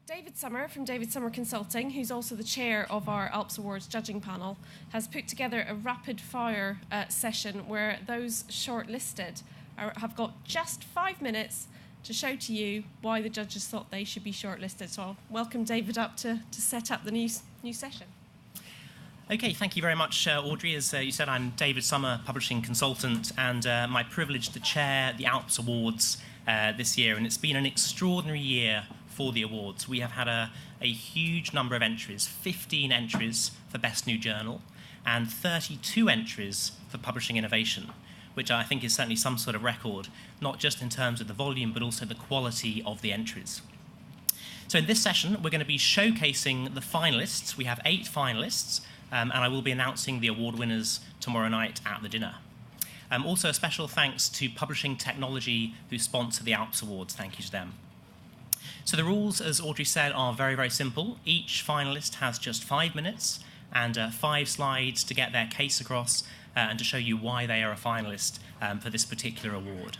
David Sommer from David Sommer Consulting, who's also the chair of our ALPS Awards judging panel, has put together a rapid-fire session where those shortlisted have got just 5 minutes to show to you why the judges thought they should be shortlisted. So I'll welcome David up to set up the new session. Okay, thank you very much, Audrey. As you said, I'm David Sommer, publishing consultant, and my privilege to chair the ALPS Awards this year. And it's been an extraordinary year for the awards. We have had a huge number of entries, 15 entries for Best New Journal, and 32 entries for Publishing Innovation, which I think is certainly some sort of record, not just in terms of the volume, but also the quality of the entries. So in this session, we're going to be showcasing the finalists. We have 8 finalists, and I will be announcing the award winners tomorrow night at the dinner. Also, a special thanks to Publishing Technology, who sponsor the ALPS Awards. Thank you to them. So the rules, as Audrey said, are very, very simple. Each finalist has just 5 minutes and 5 slides to get their case across and to show you why they are a finalist for this particular award.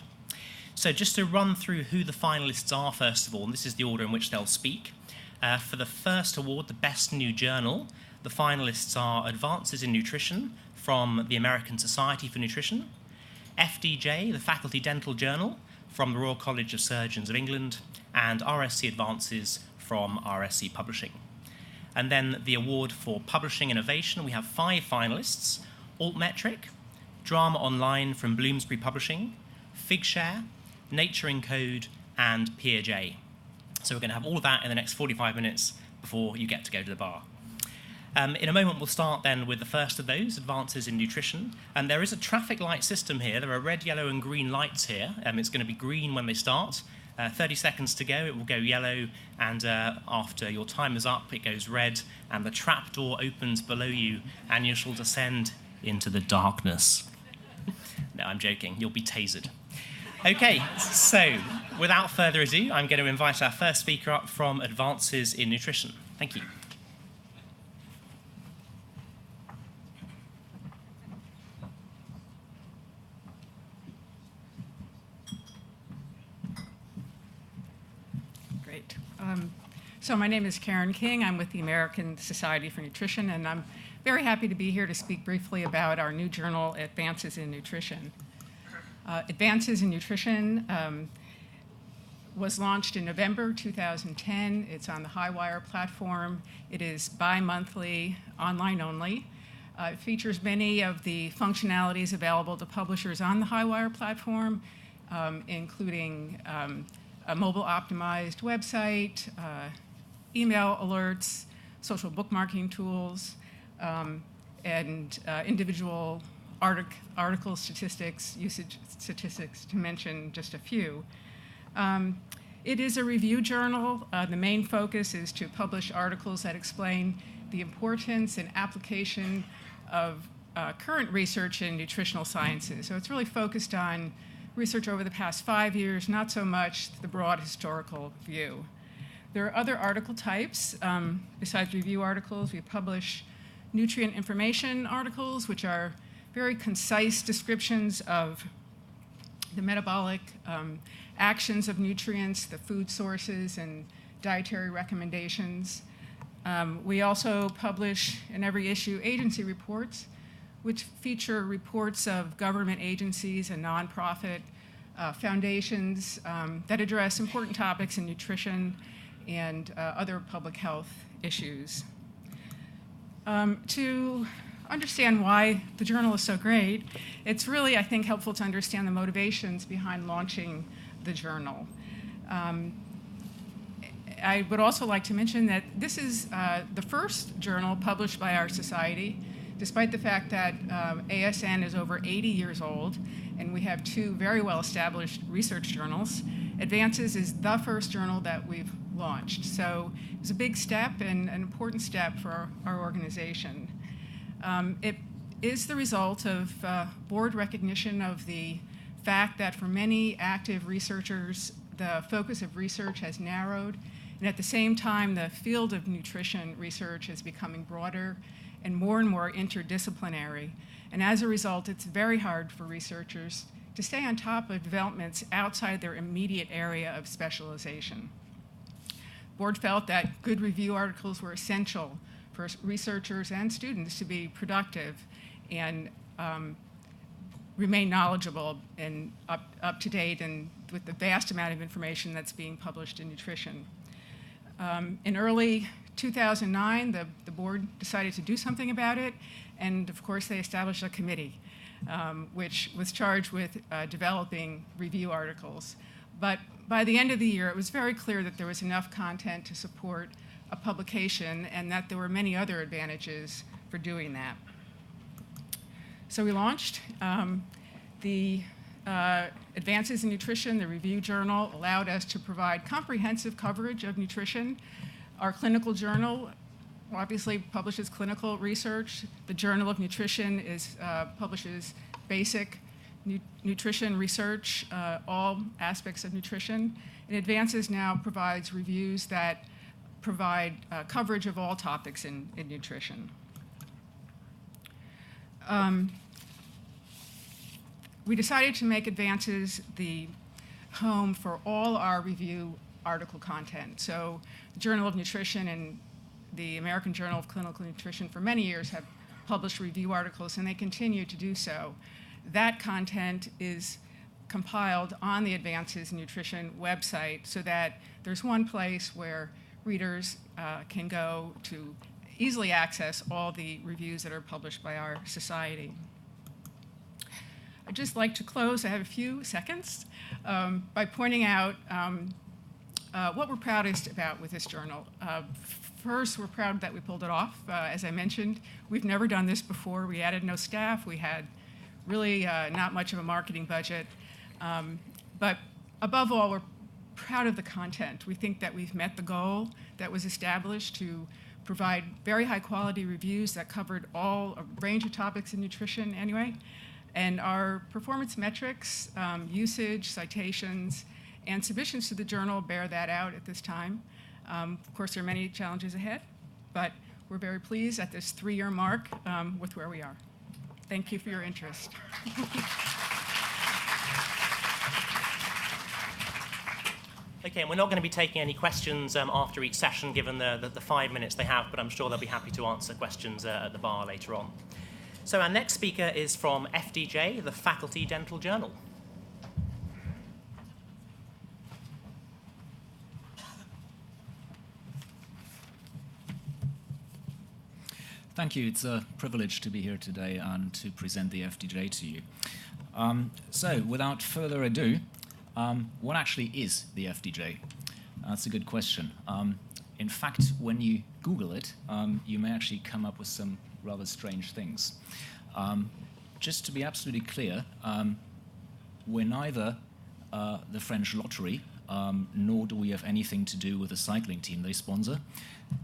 So just to run through who the finalists are, first of all, and this is the order in which they'll speak. For the first award, the Best New Journal, the finalists are Advances in Nutrition from the American Society for Nutrition, FDJ, the Faculty Dental Journal from the Royal College of Surgeons of England, and RSC Advances from RSC Publishing. And then the award for Publishing Innovation, we have 5 finalists: Altmetric, Drama Online from Bloomsbury Publishing, figshare, Nature ENCODE, and PeerJ. So we're going to have all of that in the next 45 minutes before you get to go to the bar. In a moment, we'll start then with the first of those, Advances in Nutrition. And there is a traffic light system here. There are red, yellow, and green lights here. It's going to be green when they start. 30 seconds to go, it will go yellow, and after your time is up, it goes red, and the trap door opens below you, and you shall descend into the darkness. No, I'm joking. You'll be tasered. Okay, so without further ado, I'm going to invite our first speaker up from Advances in Nutrition. Thank you. So my name is Karen King. I'm with the American Society for Nutrition, and I'm very happy to be here to speak briefly about our new journal, Advances in Nutrition. Advances in Nutrition was launched in November 2010. It's on the Highwire platform. It is bi-monthly, online only. It features many of the functionalities available to publishers on the Highwire platform, including a mobile-optimized website, email alerts, social bookmarking tools, and individual article statistics, usage statistics, to mention just a few. It is a review journal. The main focus is to publish articles that explain the importance and application of current research in nutritional sciences. So it's really focused on research over the past 5 years, not so much the broad historical view. There are other article types. Besides review articles, we publish nutrient information articles, which are very concise descriptions of the metabolic actions of nutrients, the food sources, and dietary recommendations. We also publish in every issue agency reports, which feature reports of government agencies and nonprofit foundations that address important topics in nutrition and other public health issues. To understand why the journal is so great, it's really, I think, helpful to understand the motivations behind launching the journal. I would also like to mention that this is the first journal published by our society, despite the fact that ASN is over 80 years old, and we have 2 very well-established research journals. Advances is the first journal that we've launched. So it was a big step and an important step for our organization. It is the result of board recognition of the fact that for many active researchers, the focus of research has narrowed, and at the same time, the field of nutrition research is becoming broader and more interdisciplinary. And as a result, it's very hard for researchers to stay on top of developments outside their immediate area of specialization. board felt that good review articles were essential for researchers and students to be productive and remain knowledgeable and up to date and with the vast amount of information that's being published in nutrition. In early 2009, the board decided to do something about it, and of course they established a committee which was charged with developing review articles. But by the end of the year, it was very clear that there was enough content to support a publication and that there were many other advantages for doing that. So we launched. The Advances in Nutrition, the review journal, allowed us to provide comprehensive coverage of nutrition. Our clinical journal obviously publishes clinical research. The Journal of Nutrition publishes basic nutrition research, all aspects of nutrition. And Advances now provides reviews that provide coverage of all topics in nutrition. We decided to make Advances the home for all our review article content. So the Journal of Nutrition and the American Journal of Clinical Nutrition for many years have published review articles, and they continue to do so. That content is compiled on the Advances in Nutrition website so that there's one place where readers can go to easily access all the reviews that are published by our society. I'd just like to close, I have a few seconds, by pointing out what we're proudest about with this journal. First, we're proud that we pulled it off. As I mentioned, we've never done this before. We added no staff. We had really not much of a marketing budget. But above all, we're proud of the content. We think that we've met the goal that was established to provide very high quality reviews that covered a range of topics in nutrition anyway. And our performance metrics, usage, citations, and submissions to the journal bear that out at this time. Of course, there are many challenges ahead, but we're very pleased at this 3-year mark with where we are. Thank you for your interest. Okay, and we're not going to be taking any questions after each session, given the 5 minutes they have, but I'm sure they'll be happy to answer questions at the bar later on. So our next speaker is from FDJ, the Faculty Dental Journal. Thank you. It's a privilege to be here today and to present the FDJ to you. So without further ado, what actually is the FDJ? That's a good question. In fact, when you Google it, you may actually come up with some rather strange things. Just to be absolutely clear, we're neither the French lottery, nor do we have anything to do with the cycling team they sponsor,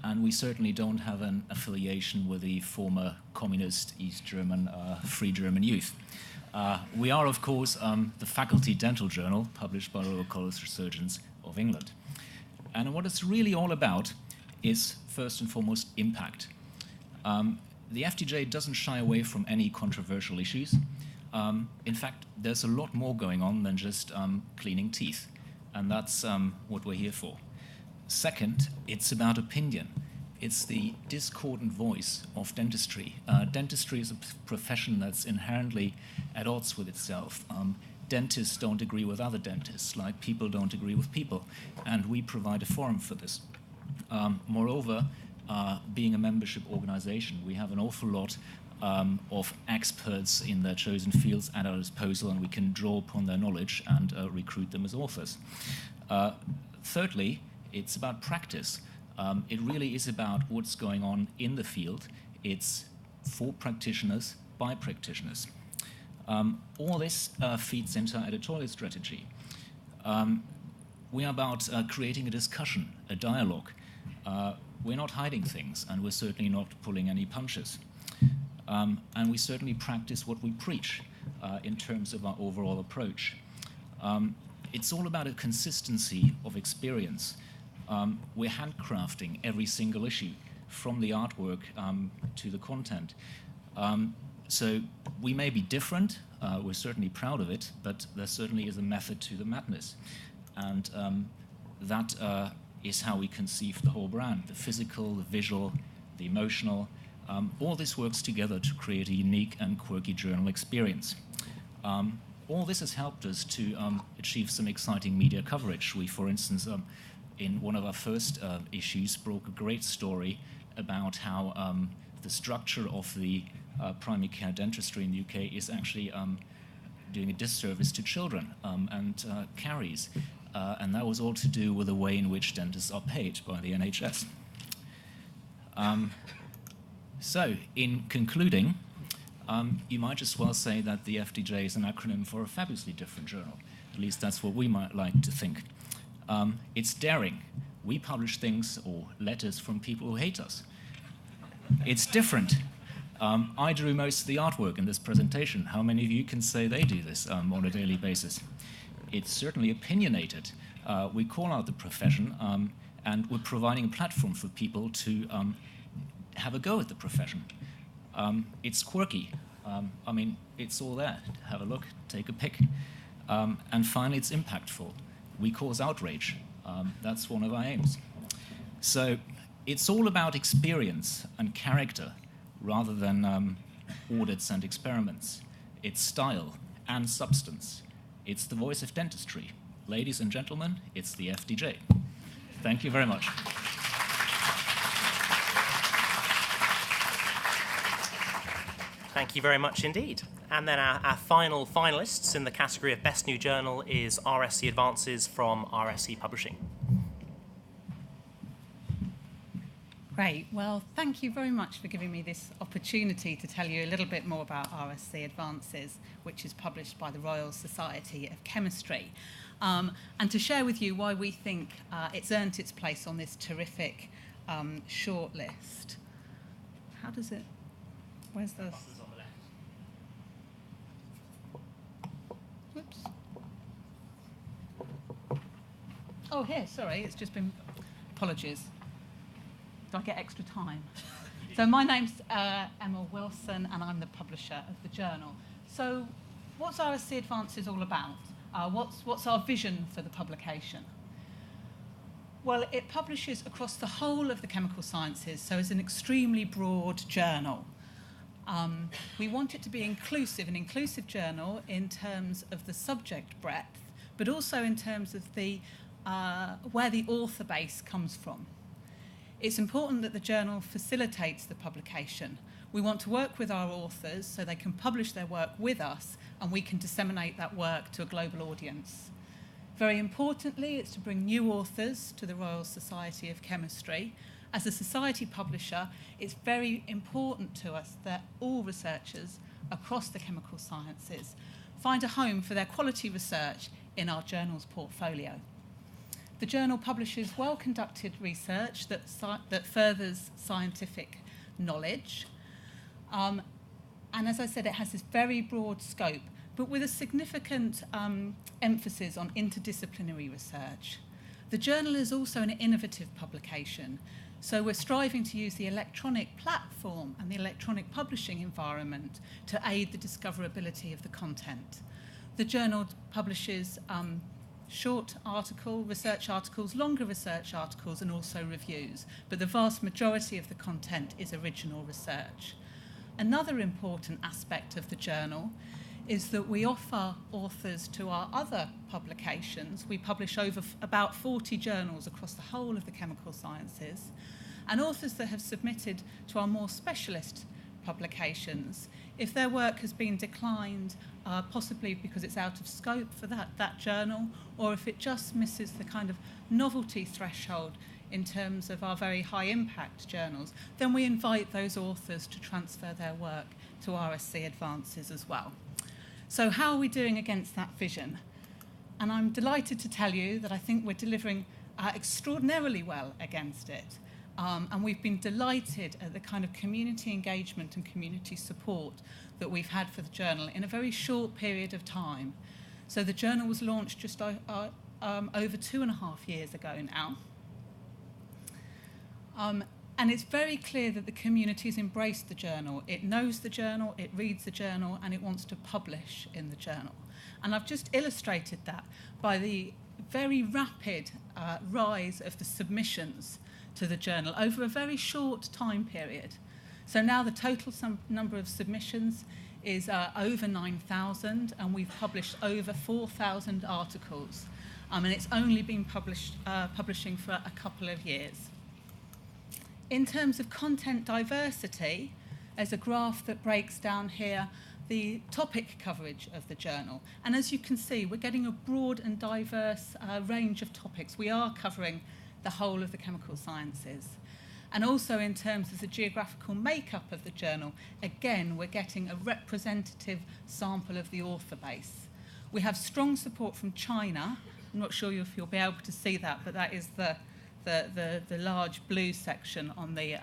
and we certainly don't have an affiliation with the former communist East German Free German Youth. We are, of course, the Faculty Dental Journal, published by Royal College of Surgeons of England. And what it's really all about is, first and foremost, impact. The FDJ doesn't shy away from any controversial issues. In fact, there's a lot more going on than just cleaning teeth, and that's what we're here for. Second, it's about opinion. It's the discordant voice of dentistry. Dentistry is a profession that's inherently at odds with itself. Dentists don't agree with other dentists, like people don't agree with people, and we provide a forum for this. Moreover, being a membership organization, we have an awful lot of experts in their chosen fields at our disposal, and we can draw upon their knowledge and recruit them as authors. Thirdly, it's about practice. It really is about what's going on in the field. It's for practitioners, by practitioners. All this feeds into our editorial strategy. We are about creating a discussion, a dialogue. We're not hiding things, and we're certainly not pulling any punches. And we certainly practice what we preach in terms of our overall approach. It's all about a consistency of experience. We're handcrafting every single issue, from the artwork to the content. So we may be different, we're certainly proud of it, but there certainly is a method to the madness. And that is how we conceive the whole brand. The physical, the visual, the emotional, all this works together to create a unique and quirky journal experience. All this has helped us to achieve some exciting media coverage. We, for instance, in one of our first issues, broke a great story about how the structure of the primary care dentistry in the UK is actually doing a disservice to children and carries. And that was all to do with the way in which dentists are paid by the NHS. So, in concluding, you might as well say that the FDJ is an acronym for a fabulously different journal. At least that's what we might like to think. It's daring. We publish things or letters from people who hate us. It's different. I drew most of the artwork in this presentation. How many of you can say they do this on a daily basis? It's certainly opinionated. We call out the profession, and we're providing a platform for people to have a go at the profession. It's quirky. I mean, it's all there. Have a look, take a pick. And finally, it's impactful. We cause outrage. That's one of our aims. So it's all about experience and character rather than audits and experiments. It's style and substance. It's the voice of dentistry. Ladies and gentlemen, it's the FDJ. Thank you very much. Thank you very much indeed. And then our final finalists in the category of Best New Journal is RSC Advances from RSC Publishing. Great. Well, thank you very much for giving me this opportunity to tell you a little bit more about RSC Advances, which is published by the Royal Society of Chemistry, and to share with you why we think it's earned its place on this terrific shortlist. How does it... Where's the... Whoops. Oh, here, sorry, it's just been... Apologies. Do I get extra time? So my name's Emma Wilson, and I'm the publisher of the journal. So what's RSC Advances all about? What's our vision for the publication? Well, it publishes across the whole of the chemical sciences, so it's an extremely broad journal. We want it to be inclusive, an inclusive journal in terms of the subject breadth, but also in terms of the where the author base comes from. It's important that the journal facilitates the publication. We want to work with our authors so they can publish their work with us and we can disseminate that work to a global audience. Very importantly, it's to bring new authors to the Royal Society of Chemistry. As a society publisher, it's very important to us that all researchers across the chemical sciences find a home for their quality research in our journal's portfolio. The journal publishes well-conducted research that furthers scientific knowledge. And as I said, it has this very broad scope, but with a significant emphasis on interdisciplinary research. The journal is also an innovative publication, so we're striving to use the electronic platform and the electronic publishing environment to aid the discoverability of the content. The journal publishes short research articles, longer research articles, and also reviews, but the vast majority of the content is original research. Another important aspect of the journal is that we offer authors to our other publications. We publish over about 40 journals across the whole of the chemical sciences, and authors that have submitted to our more specialist publications, if their work has been declined, possibly because it's out of scope for that journal, or if it just misses the kind of novelty threshold in terms of our very high impact journals, then we invite those authors to transfer their work to RSC Advances as well. So how are we doing against that vision? And I'm delighted to tell you that I think we're delivering extraordinarily well against it. And we've been delighted at the kind of community engagement and community support that we've had for the journal in a very short period of time. So the journal was launched just over 2.5 years ago now. And it's very clear that the community has embraced the journal. It knows the journal, it reads the journal, and it wants to publish in the journal. And I've just illustrated that by the very rapid rise of the submissions to the journal over a very short time period. So now the total number of submissions is over 9,000, and we've published over 4,000 articles. And it's only been publishing for a couple of years. In terms of content diversity, there's a graph that breaks down here the topic coverage of the journal. And as you can see, we're getting a broad and diverse range of topics. We are covering the whole of the chemical sciences. And also in terms of the geographical makeup of the journal, again, we're getting a representative sample of the author base. We have strong support from China. I'm not sure if you'll be able to see that, but that is the large blue section on the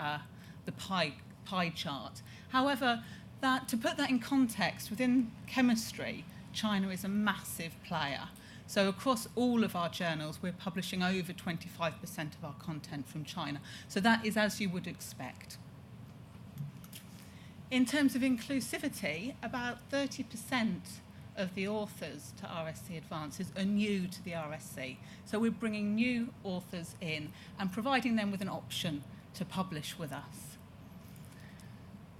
pie chart. However, to put that in context, within chemistry, China is a massive player. So across all of our journals, we're publishing over 25% of our content from China. So that is as you would expect. In terms of inclusivity, about 30% of the authors to RSC Advances are new to the RSC. So we're bringing new authors in and providing them with an option to publish with us.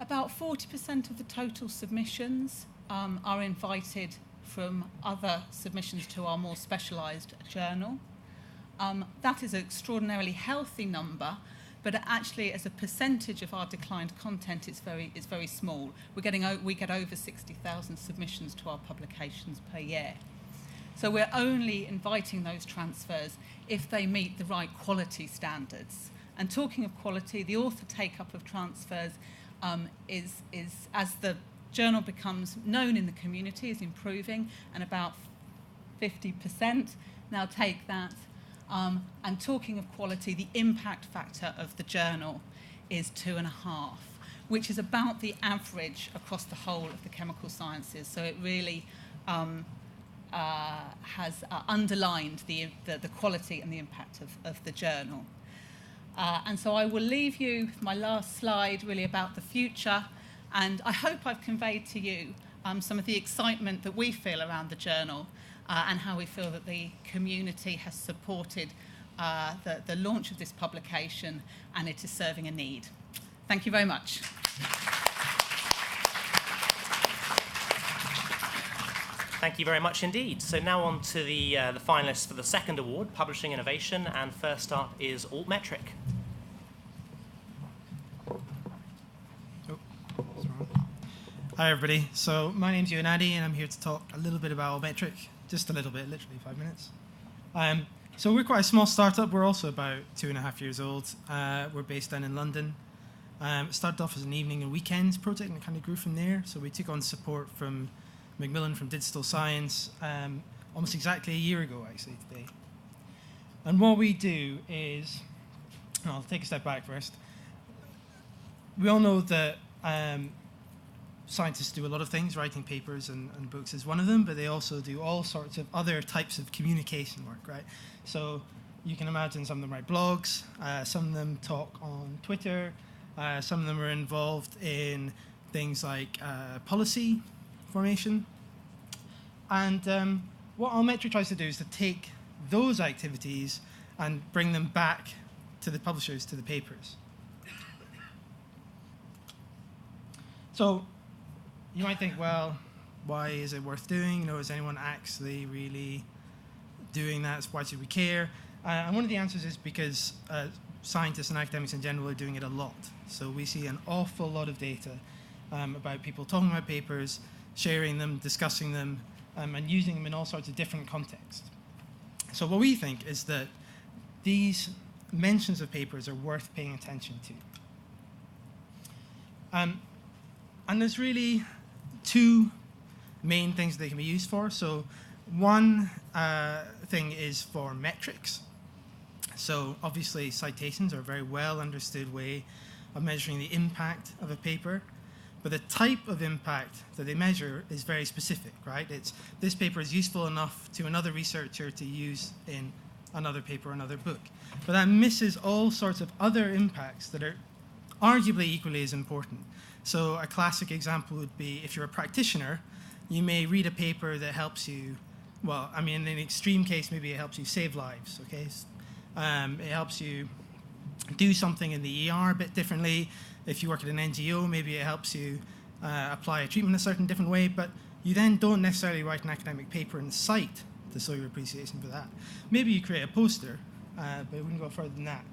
About 40% of the total submissions are invited from other submissions to our more specialised journal. That is an extraordinarily healthy number, but actually as a percentage of our declined content, it's very small. We get over 60,000 submissions to our publications per year. So we're only inviting those transfers if they meet the right quality standards. And talking of quality, the author take-up of transfers is as the journal becomes known in the community, is improving, and about 50% now take that. And talking of quality, the impact factor of the journal is 2.5, which is about the average across the whole of the chemical sciences. So it really has underlined the quality and the impact of the journal. And so I will leave you with my last slide really about the future. And I hope I've conveyed to you some of the excitement that we feel around the journal and how we feel that the community has supported the launch of this publication, and it is serving a need. Thank you very much. Thank you very much indeed. So now on to the finalists for the second award, Publishing Innovation, and first up is Altmetric. Hi everybody, so my name's Ewan Addy and I'm here to talk a little bit about Altmetric, just a little bit, literally 5 minutes. So we're quite a small startup, we're also about 2.5 years old. We're based down in London. It started off as an evening and weekends project and it kind of grew from there. So we took on support from Macmillan from Digital Science almost exactly a year ago actually today. And what we do is, I'll take a step back first. We all know that scientists do a lot of things, writing papers and books is one of them, but they also do all sorts of other types of communication work, right? So you can imagine some of them write blogs, some of them talk on Twitter, some of them are involved in things like policy formation. And what Altmetric tries to do is to take those activities and bring them back to the publishers, to the papers. So you might think, well, why is it worth doing? You know, is anyone actually really doing that? Why should we care? And one of the answers is because scientists and academics in general are doing it a lot. So we see an awful lot of data about people talking about papers, sharing them, discussing them, and using them in all sorts of different contexts. So what we think is that these mentions of papers are worth paying attention to. And there's really two main things they can be used for. So one thing is for metrics. So obviously citations are a very well understood way of measuring the impact of a paper. But the type of impact that they measure is very specific, right? It's this paper is useful enough to another researcher to use in another paper or another book. But that misses all sorts of other impacts that are arguably equally as important. So a classic example would be if you're a practitioner, you may read a paper that helps you, well, I mean, in an extreme case, maybe it helps you save lives, okay? It helps you do something in the ER a bit differently. If you work at an NGO, maybe it helps you apply a treatment a certain different way, but you then don't necessarily write an academic paper and cite to show your appreciation for that. Maybe you create a poster, but it wouldn't go further than that.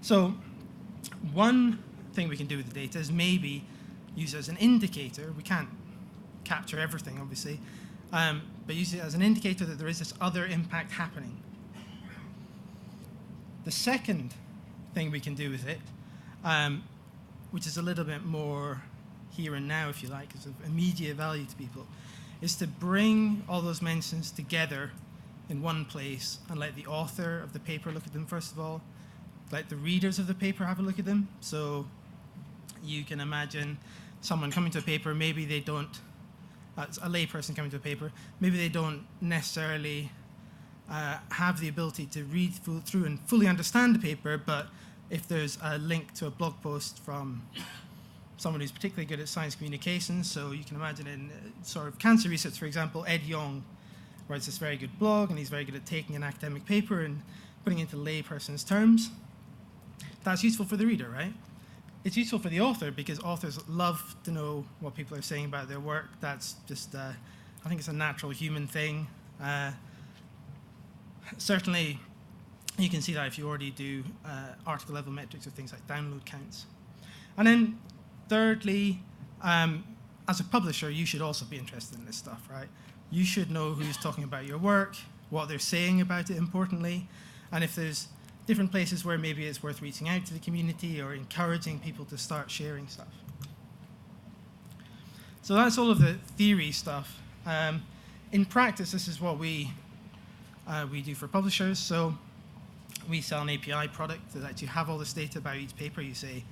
So one thing we can do with the data is maybe use it as an indicator. We can't capture everything, obviously, but use it as an indicator that there is this other impact happening. The second thing we can do with it, which is a little bit more here and now, if you like, is of immediate value to people, is to bring all those mentions together in one place and let the author of the paper look at them first of all, let the readers of the paper have a look at them. So you can imagine someone coming to a paper, maybe they don't, a layperson coming to a paper, maybe they don't necessarily have the ability to read through and fully understand the paper, but if there's a link to a blog post from someone who's particularly good at science communications, so you can imagine in sort of cancer research, for example, Ed Yong writes this very good blog, and he's very good at taking an academic paper and putting it into layperson's terms. That's useful for the reader, right? It's useful for the author because authors love to know what people are saying about their work. That's just, I think it's a natural human thing. Certainly, you can see that if you already do article level metrics or things like download counts. And then thirdly, as a publisher, you should also be interested in this stuff, right? You should know who's talking about your work, what they're saying about it, importantly, and if there's different places where maybe it's worth reaching out to the community or encouraging people to start sharing stuff. So that's all of the theory stuff. In practice, this is what we do for publishers. So we sell an API product that lets you have all this data about each paper. You say,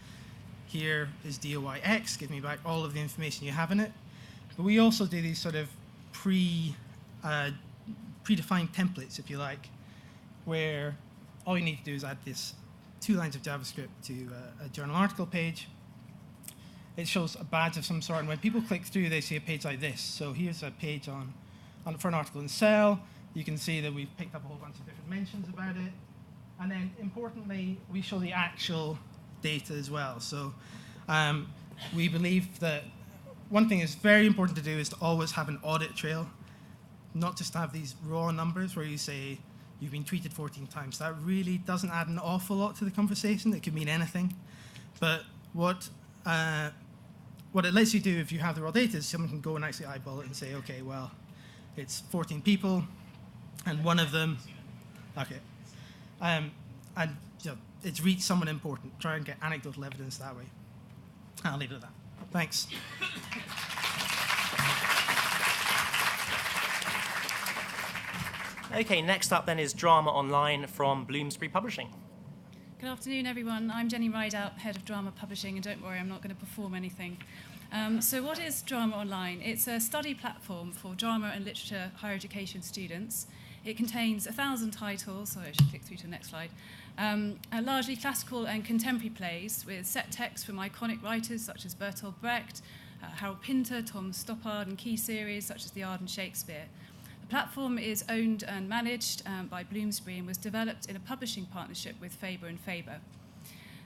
here is DOI X, give me back all of the information you have in it. But we also do these sort of predefined templates, if you like, where all you need to do is add this 2 lines of JavaScript to a journal article page. It shows a badge of some sort, and when people click through, they see a page like this. So here's a page for an article in Cell. You can see that we've picked up a whole bunch of different mentions about it. And then, importantly, we show the actual data as well. So we believe that one thing that's very important to do is to always have an audit trail, not just to have these raw numbers where you say you've been tweeted 14 times. That really doesn't add an awful lot to the conversation. It could mean anything. But what it lets you do if you have the raw data is someone can go and actually eyeball it and say, okay, well, it's 14 people, and one of them, okay. And you know, it's reached someone important. Try and get anecdotal evidence that way. I'll leave it at that. Thanks. Okay, next up then is Drama Online from Bloomsbury Publishing. Good afternoon, everyone. I'm Jenny Rideout, Head of Drama Publishing, and don't worry, I'm not going to perform anything. So what is Drama Online? It's a study platform for drama and literature higher education students. It contains 1,000 titles, sorry, I should click through to the next slide, largely classical and contemporary plays with set text from iconic writers such as Bertolt Brecht, Harold Pinter, Tom Stoppard, and key series such as The Arden Shakespeare. The platform is owned and managed by Bloomsbury and was developed in a publishing partnership with Faber and Faber.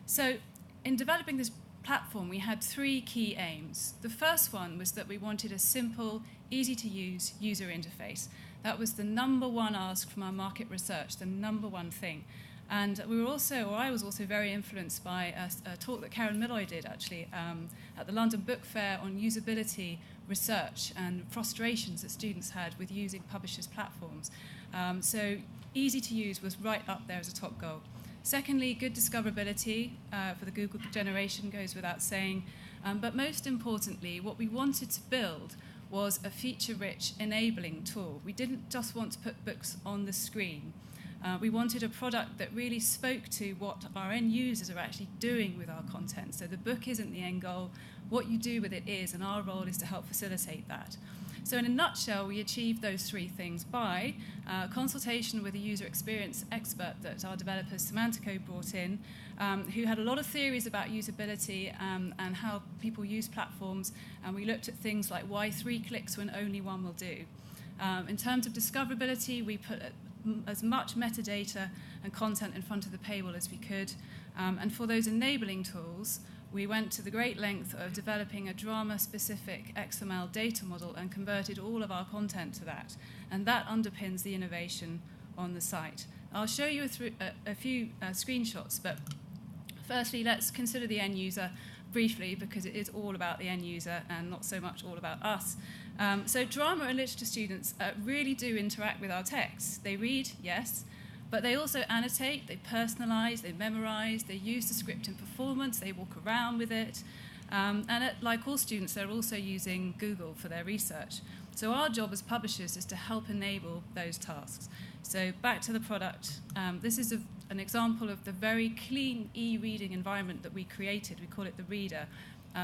So in developing this platform, we had 3 key aims. The first one was that we wanted a simple, easy-to-use user interface. That was the number one ask from our market research, the number one thing. And we were also, or I was also very influenced by a talk that Karen Milloy did actually at the London Book Fair on usability research and frustrations that students had with using publishers' platforms. So easy to use was right up there as a top goal. Secondly, good discoverability for the Google generation goes without saying. But most importantly, what we wanted to build was a feature-rich enabling tool. We didn't just want to put books on the screen. We wanted a product that really spoke to what our end users are actually doing with our content. So the book isn't the end goal. What you do with it is, and our role is to help facilitate that. So in a nutshell, we achieved those 3 things by consultation with a user experience expert that our developer Semantico brought in, who had a lot of theories about usability and how people use platforms. And we looked at things like why 3 clicks when only 1 will do. In terms of discoverability, we put as much metadata and content in front of the paywall as we could. And for those enabling tools, we went to the great length of developing a drama-specific XML data model and converted all of our content to that. And that underpins the innovation on the site. I'll show you a few screenshots, but firstly, let's consider the end user briefly, because it is all about the end user and not so much all about us. So drama and literature students really do interact with our texts. They read, yes, but they also annotate, they personalize, they memorize, they use the script in performance, they walk around with it. Like all students, they're also using Google for their research. So our job as publishers is to help enable those tasks. So back to the product. This is an example of the very clean e-reading environment that we created. We call it the Reader.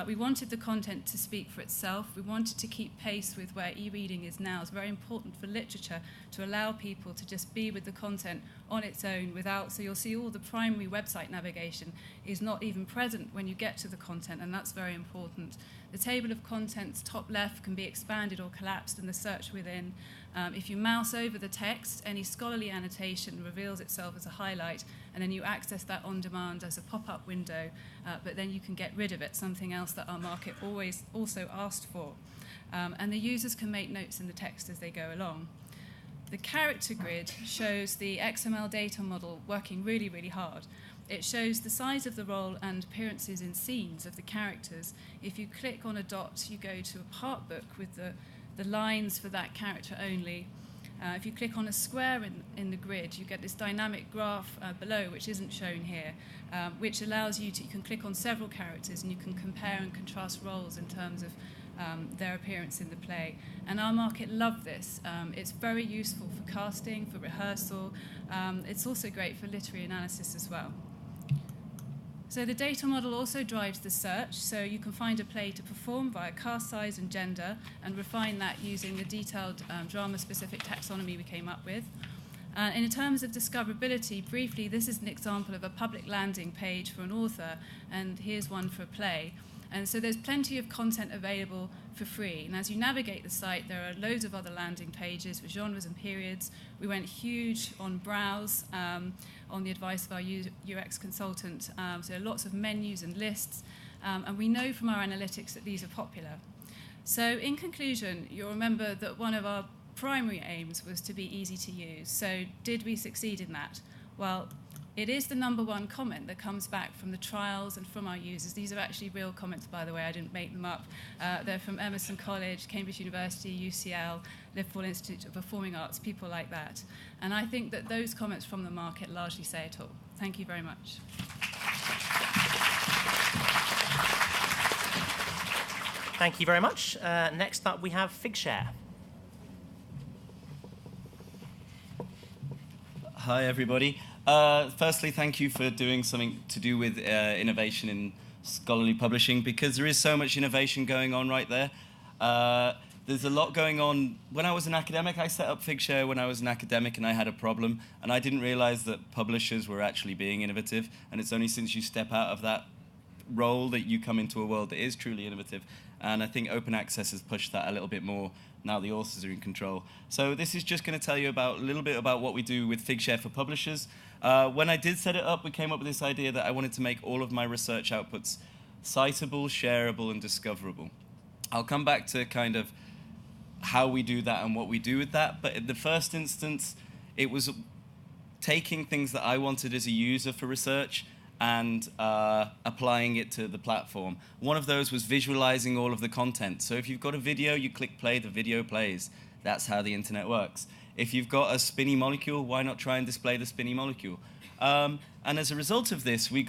We wanted the content to speak for itself. We wanted to keep pace with where e-reading is now. It's very important for literature to allow people to just be with the content on its own without, so you'll see all the primary website navigation is not even present when you get to the content, and that's very important. The table of contents top left can be expanded or collapsed, and the search within. If you mouse over the text, any scholarly annotation reveals itself as a highlight, and then you access that on demand as a pop-up window, but then you can get rid of it, something else that our market always also asked for. And the users can make notes in the text as they go along. The character grid shows the XML data model working really, really hard. It shows the size of the role and appearances in scenes of the characters. If you click on a dot, you go to a part book with the lines for that character only. If you click on a square in the grid, you get this dynamic graph below, which isn't shown here, which allows you can click on several characters and you can compare and contrast roles in terms of their appearance in the play. And our market loved this. It's very useful for casting, for rehearsal. It's also great for literary analysis as well. So the data model also drives the search, so you can find a play to perform via cast size and gender and refine that using the detailed drama-specific taxonomy we came up with. In terms of discoverability, briefly, this is an example of a public landing page for an author, and here's one for a play. And so there's plenty of content available for free. And as you navigate the site, there are loads of other landing pages with genres and periods. We went huge on browse on the advice of our UX consultant. So lots of menus and lists. And we know from our analytics that these are popular. So in conclusion, you'll remember that one of our primary aims was to be easy to use. So did we succeed in that? Well, it is the #1 comment that comes back from the trials and from our users. These are actually real comments, by the way. I didn't make them up. They're from Emerson College, Cambridge University, UCL, Liverpool Institute of Performing Arts, people like that. And I think that those comments from the market largely say it all. Thank you very much. Thank you very much. Next up, we have figshare. Hi, everybody. Firstly, thank you for doing something to do with innovation in scholarly publishing, because there is so much innovation going on right there. There's a lot going on. When I was an academic, I set up figshare when I was an academic and I had a problem, and I didn't realize that publishers were actually being innovative, and it's only since you step out of that role that you come into a world that is truly innovative. And I think open access has pushed that a little bit more. Now the authors are in control. So this is just going to tell you a little bit about what we do with figshare for publishers. When I did set it up, we came up with this idea that I wanted to make all of my research outputs citable, shareable, and discoverable. I'll come back to kind of how we do that and what we do with that, but in the first instance, it was taking things that I wanted as a user for research and applying it to the platform. One of those was visualizing all of the content. So if you've got a video, you click play, the video plays. That's how the internet works. If you've got a spinny molecule, why not try and display the spinny molecule? And as a result of this, we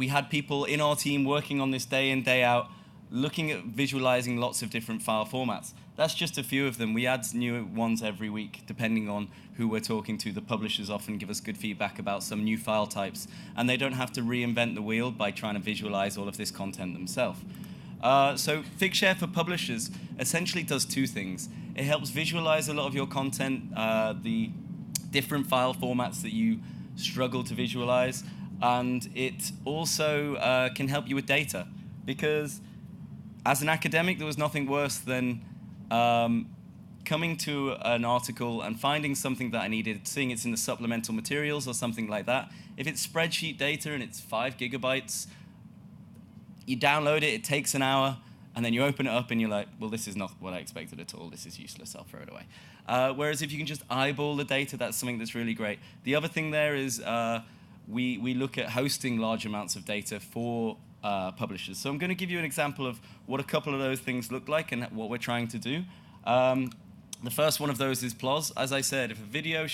had people in our team working on this day in, day out, looking at visualizing lots of different file formats. That's just a few of them. We add new ones every week, depending on who we're talking to. The publishers often give us good feedback about some new file types, and they don't have to reinvent the wheel by trying to visualize all of this content themselves. So figshare for publishers essentially does two things. It helps visualize a lot of your content, the different file formats that you struggle to visualize, and it also can help you with data, because as an academic, there was nothing worse than coming to an article and finding something that I needed, seeing it's in the supplemental materials or something like that. If it's spreadsheet data and it's 5 gigabytes, you download it, it takes an hour, and then you open it up and you're like, well, this is not what I expected at all. This is useless. I'll throw it away. Whereas if you can just eyeball the data, that's something that's really great. The other thing there is we look at hosting large amounts of data for publishers. So I'm going to give you an example of what a couple of those things look like and what we're trying to do. The first one of those is PLOS. As I said, if a video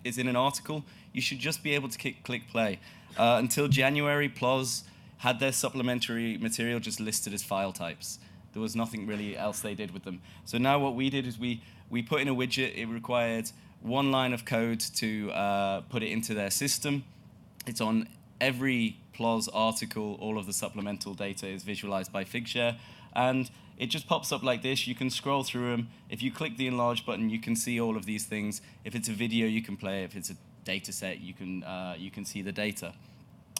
is in an article, you should just be able to click play. Until January, PLOS had their supplementary material just listed as file types. There was nothing really else they did with them. So now what we did is we put in a widget. It required 1 line of code to put it into their system. It's on every PLOS article. All of the supplemental data is visualized by figshare. And it just pops up like this. You can scroll through them. If you click the enlarge button, you can see all of these things. If it's a video, you can play. If it's a data set, you can see the data.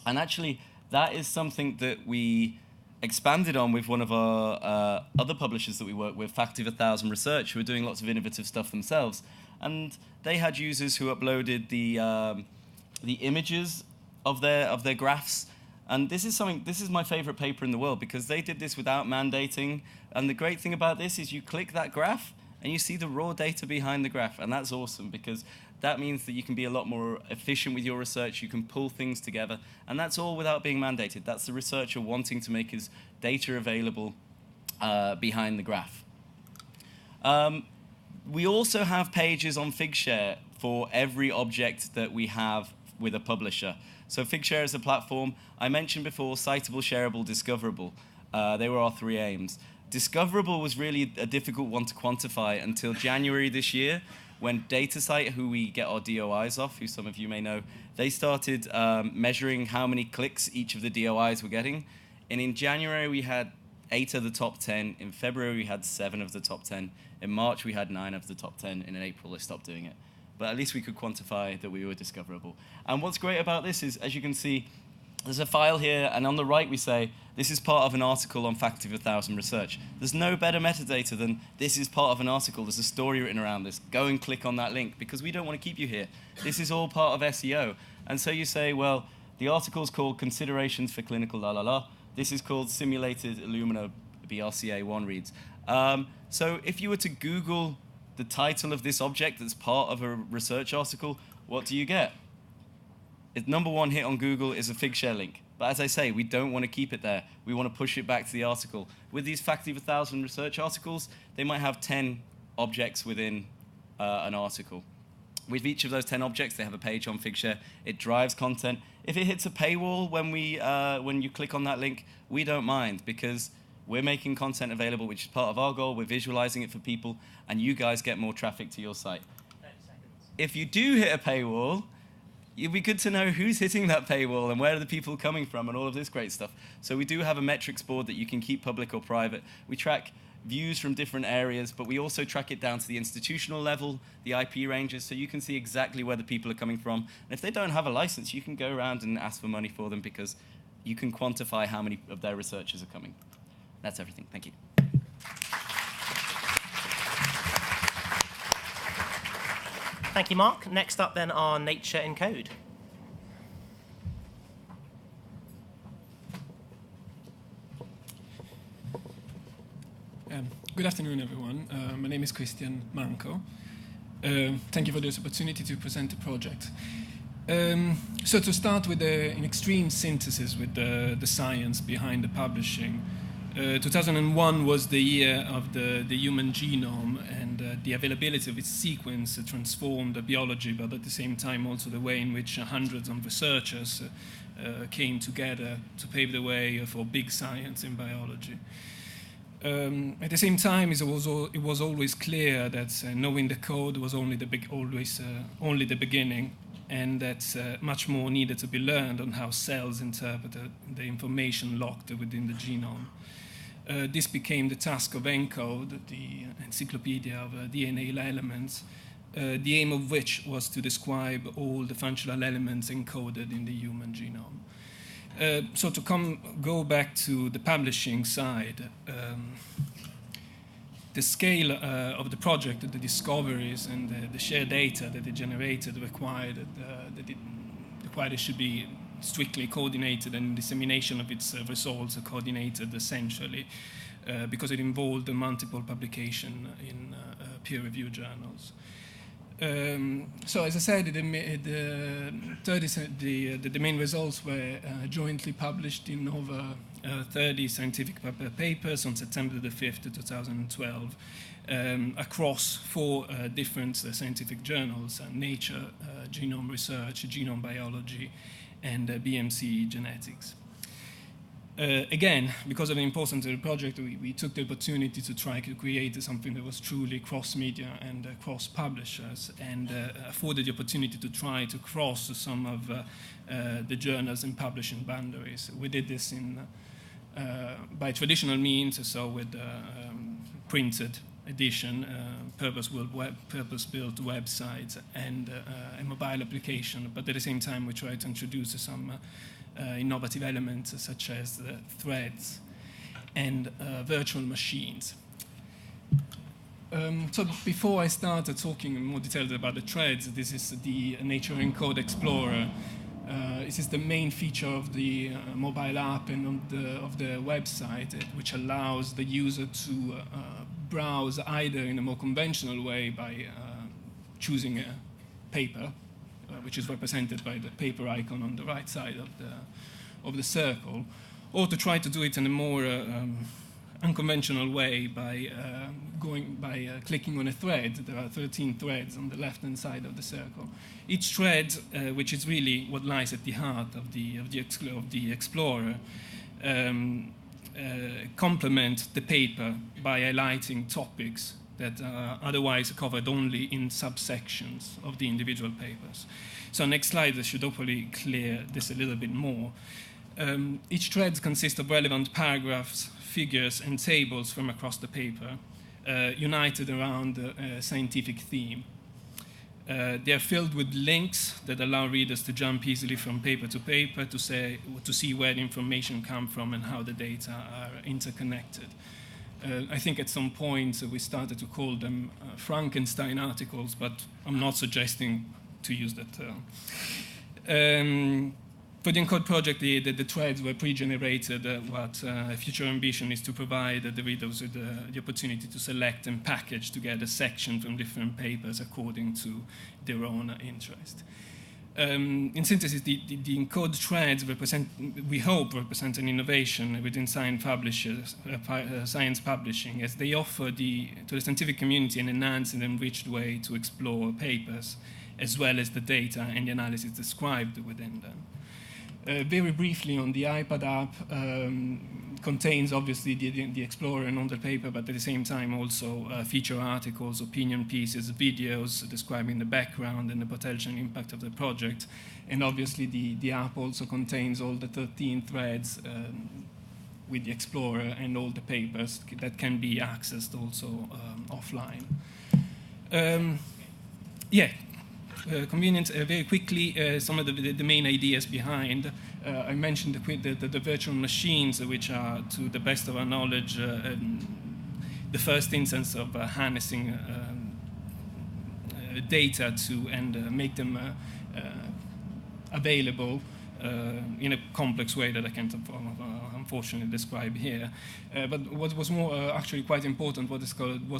And actually, that is something that we expanded on with one of our other publishers that we work with, Fact of 1,000 Research, who are doing lots of innovative stuff themselves. And they had users who uploaded the images of their graphs. And this is my favorite paper in the world, because they did this without mandating. And the great thing about this is you click that graph and you see the raw data behind the graph. And that's awesome, because that means that you can be a lot more efficient with your research. You can pull things together. And that's all without being mandated. That's the researcher wanting to make his data available behind the graph. We also have pages on Figshare for every object that we have with a publisher. So Figshare is a platform. I mentioned before, citable, shareable, discoverable. They were our 3 aims. Discoverable was really a difficult one to quantify until January this year, when DataCite, who we get our DOIs off, who some of you may know, they started measuring how many clicks each of the DOIs were getting. And in January, we had 8 of the top 10. In February, we had 7 of the top 10. In March, we had 9 of the top 10. And in April, they stopped doing it. But at least we could quantify that we were discoverable. And what's great about this is, as you can see, there's a file here, and on the right we say, this is part of an article on Fact of 1,000 Research. There's no better metadata than this is part of an article, there's a story written around this. Go and click on that link, because we don't want to keep you here. This is all part of SEO. And so you say, well, the article's called Considerations for Clinical la la la. This is called Simulated Illumina BRCA1 reads. So if you were to Google the title of this object that's part of a research article, what do you get? Number 1 hit on Google is a Figshare link. But as I say, we don't want to keep it there. We want to push it back to the article. With these Fact of 1,000 Research articles, they might have 10 objects within an article. With each of those 10 objects, they have a page on Figshare. It drives content. If it hits a paywall when you click on that link, we don't mind, because we're making content available, which is part of our goal. We're visualizing it for people, and you guys get more traffic to your site. 30 seconds. If you do hit a paywall, it'd be good to know who's hitting that paywall and where are the people coming from and all of this great stuff. So we do have a metrics board that you can keep public or private. We track views from different areas, but we also track it down to the institutional level, the IP ranges, so you can see exactly where the people are coming from. And if they don't have a license, you can go around and ask for money for them, because you can quantify how many of their researchers are coming. That's everything. Thank you. Thank you, Mark. Next up then are Nature ENCODE. Good afternoon, everyone. My name is Christian Manco. Thank you for this opportunity to present the project. So to start with an extreme synthesis with the science behind the publishing, 2001 was the year of the human genome, and the availability of its sequence transformed the biology, but at the same time also the way in which hundreds of researchers came together to pave the way for big science in biology. At the same time, it was always clear that knowing the code was only the beginning, and that much more needed to be learned on how cells interpreted the information locked within the genome. This became the task of ENCODE, the encyclopedia of DNA elements, the aim of which was to describe all the functional elements encoded in the human genome. So to go back to the publishing side, the scale of the project, the discoveries and the shared data that it generated required that it should be strictly coordinated, and dissemination of its results are coordinated essentially because it involved multiple publication in peer-reviewed journals. So as I said, the main results were jointly published in over 30 scientific papers on September the 5th, 2012, across 4 different scientific journals: Nature, Genome Research, Genome Biology, and BMC Genetics. Again, because of the importance of the project, we took the opportunity to try to create something that was truly cross-media and cross-publishers, and afforded the opportunity to try to cross some of the journals and publishing boundaries. We did this by traditional means, so with printed edition, purpose-built websites, and a mobile application, but at the same time we tried to introduce some innovative elements such as threads and virtual machines. So before I start talking in more detail about the threads, this is the Nature ENCODE Explorer. This is the main feature of the mobile app and of the website, which allows the user to browse either in a more conventional way by choosing a paper, which is represented by the paper icon on the right side of the circle, or to try to do it in a more unconventional way by clicking on a thread. There are 13 threads on the left-hand side of the circle. Each thread, which is really what lies at the heart of the Explorer, complement the paper by highlighting topics that are otherwise covered only in subsections of the individual papers. So next slide should hopefully clear this a little bit more. Each thread consists of relevant paragraphs, figures, and tables from across the paper, united around a scientific theme. They are filled with links that allow readers to jump easily from paper to paper to see where the information comes from and how the data are interconnected. I think at some point we started to call them Frankenstein articles, but I'm not suggesting to use that term. For the ENCODE project, the threads were pre-generated. What future ambition is to provide the readers with the opportunity to select and package together sections from different papers according to their own interest. In synthesis, the ENCODE threads we hope represent an innovation within science publishing, as they offer to the scientific community an enhanced and enriched way to explore papers, as well as the data and the analysis described within them. Very briefly, on the iPad app, contains obviously the Explorer and on the paper, but at the same time also feature articles, opinion pieces, videos describing the background and the potential impact of the project. And obviously the app also contains all the 13 threads with the Explorer and all the papers that can be accessed also offline. Convenient, very quickly, some of the main ideas behind. I mentioned the virtual machines, which are, to the best of our knowledge, the first instance of harnessing data and make them available in a complex way that I can't unfortunately describe here. But what was more actually quite important was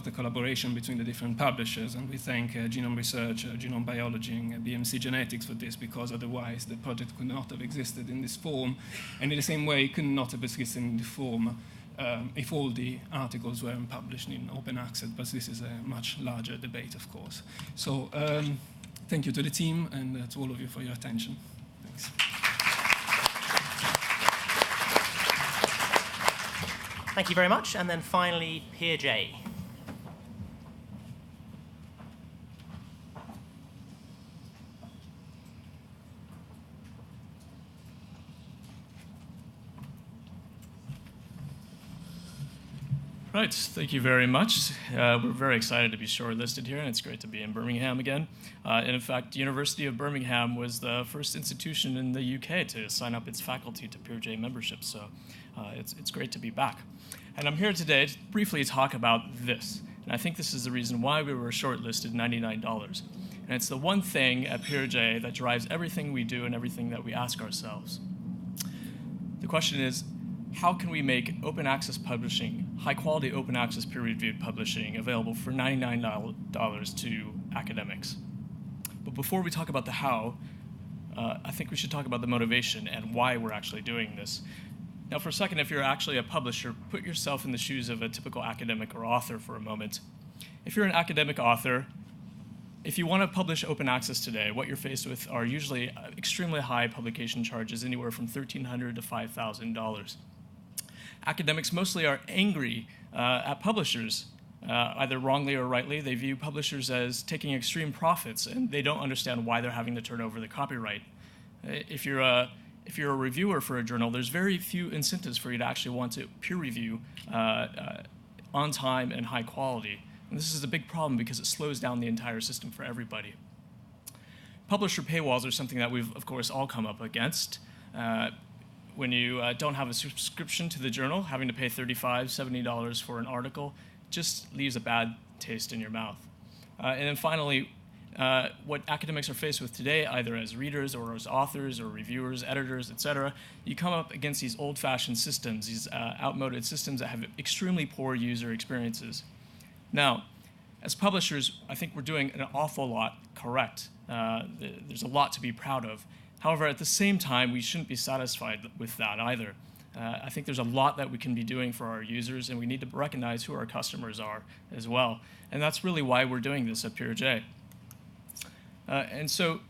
the collaboration between the different publishers, and we thank Genome Research, Genome Biology, and BMC Genetics for this, because otherwise the project could not have existed in this form, and in the same way it could not have existed in the form if all the articles weren't published in open access, but this is a much larger debate, of course. So thank you to the team and to all of you for your attention. Thanks. Thank you very much. And then finally, Pierj. Right, thank you very much. We're very excited to be shortlisted here, and it's great to be in Birmingham again. And in fact, the University of Birmingham was the first institution in the UK to sign up its faculty to PeerJ membership, so it's great to be back. And I'm here today to briefly talk about this. And I think this is the reason why we were shortlisted $99. And it's the one thing at PeerJ that drives everything we do and everything that we ask ourselves. The question is, how can we make open access publishing, high quality open access peer-reviewed publishing available for $99 to academics? But before we talk about the how, I think we should talk about the motivation and why we're actually doing this. Now, for a second, if you're actually a publisher, put yourself in the shoes of a typical academic or author for a moment. If you're an academic author, if you want to publish open access today, what you're faced with are usually extremely high publication charges, anywhere from $1,300 to $5,000. Academics mostly are angry at publishers, either wrongly or rightly. They view publishers as taking extreme profits, and they don't understand why they're having to turn over the copyright. If you're a reviewer for a journal, there's very few incentives for you to actually want to peer review on time and high quality. And this is a big problem because it slows down the entire system for everybody. Publisher paywalls are something that we've, of course, all come up against. When you don't have a subscription to the journal, having to pay $35, $70 for an article just leaves a bad taste in your mouth. And then finally, what academics are faced with today, either as readers or as authors or reviewers, editors, etc., you come up against these old-fashioned systems, these outmoded systems that have extremely poor user experiences. Now, as publishers, I think we're doing an awful lot correct. There's a lot to be proud of. However, at the same time, we shouldn't be satisfied with that either. I think there's a lot that we can be doing for our users, and we need to recognize who our customers are as well. And that's really why we're doing this at PeerJ. And so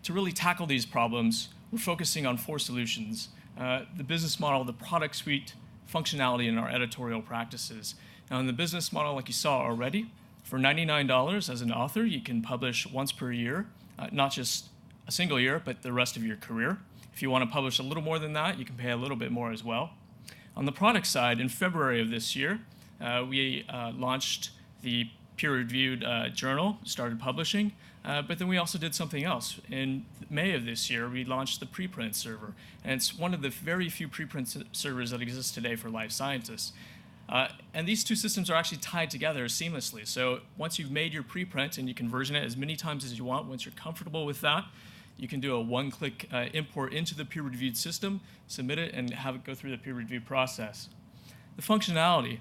to really tackle these problems, we're focusing on 4 solutions: the business model, the product suite, functionality, and our editorial practices. Now, in the business model, like you saw already, for $99 as an author, you can publish once per year, not just a single year, but the rest of your career. If you want to publish a little more than that, you can pay a little bit more as well. On the product side, in February of this year, we launched the peer-reviewed journal, started publishing, but then we also did something else. In May of this year, we launched the preprint server, and it's one of the very few preprint servers that exist today for life scientists. And these 2 systems are actually tied together seamlessly. So once you've made your preprint and you can version it as many times as you want, once you're comfortable with that, you can do a one-click import into the peer-reviewed system, submit it, and have it go through the peer review process. The functionality,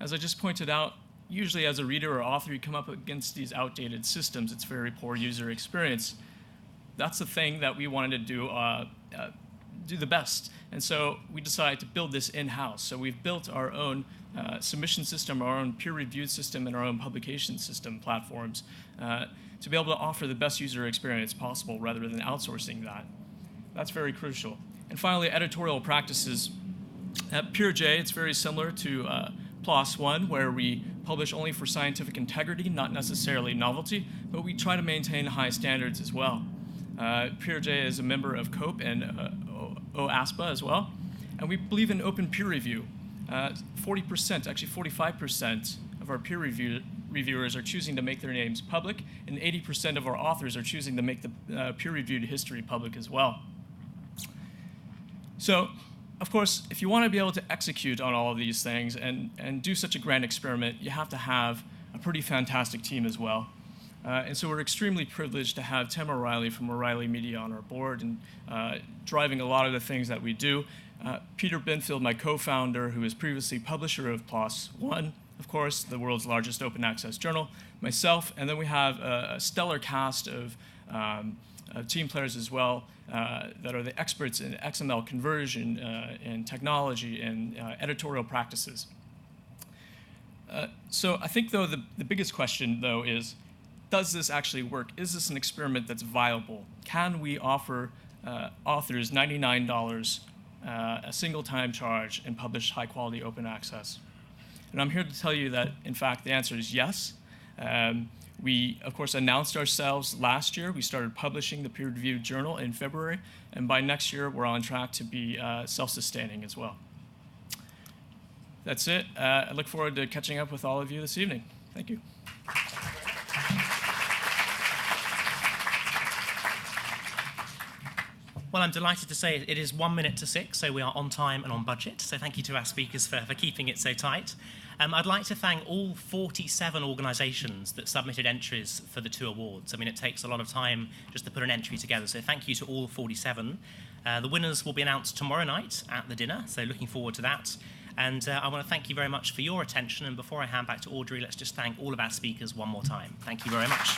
as I just pointed out, usually as a reader or author, you come up against these outdated systems. It's very poor user experience. That's the thing that we wanted to do the best. And so we decided to build this in-house. So we've built our own submission system, our own peer-reviewed system, and our own publication system platforms to be able to offer the best user experience possible rather than outsourcing that. That's very crucial. And finally, editorial practices. At PeerJ, it's very similar to PLOS One, where we publish only for scientific integrity, not necessarily novelty, but we try to maintain high standards as well. PeerJ is a member of COPE and OASPA as well, and we believe in open peer review. 40%, actually 45% of our peer reviewers are choosing to make their names public, and 80% of our authors are choosing to make the peer-reviewed history public as well. So, of course, if you want to be able to execute on all of these things and do such a grand experiment, you have to have a pretty fantastic team as well. And so we're extremely privileged to have Tim O'Reilly from O'Reilly Media on our board and driving a lot of the things that we do. Peter Benfield, my co-founder, who is previously publisher of PLOS One, of course, the world's largest open access journal, myself, and then we have a stellar cast of team players as well that are the experts in XML conversion, in technology, and editorial practices. So I think, though, the biggest question, though, is, does this actually work? Is this an experiment that's viable? Can we offer authors $99 a single time charge and publish high quality open access? And I'm here to tell you that, in fact, the answer is yes. We, of course, announced ourselves last year. We started publishing the peer-reviewed journal in February, and by next year, we're on track to be self-sustaining as well. That's it. I look forward to catching up with all of you this evening. Thank you. Well, I'm delighted to say it is 1 minute to 6, so we are on time and on budget. So thank you to our speakers for keeping it so tight. I'd like to thank all 47 organisations that submitted entries for the 2 awards. I mean, it takes a lot of time just to put an entry together, so thank you to all 47. The winners will be announced tomorrow night at the dinner, so looking forward to that. And I want to thank you very much for your attention. And before I hand back to Audrey, let's just thank all of our speakers one more time. Thank you very much.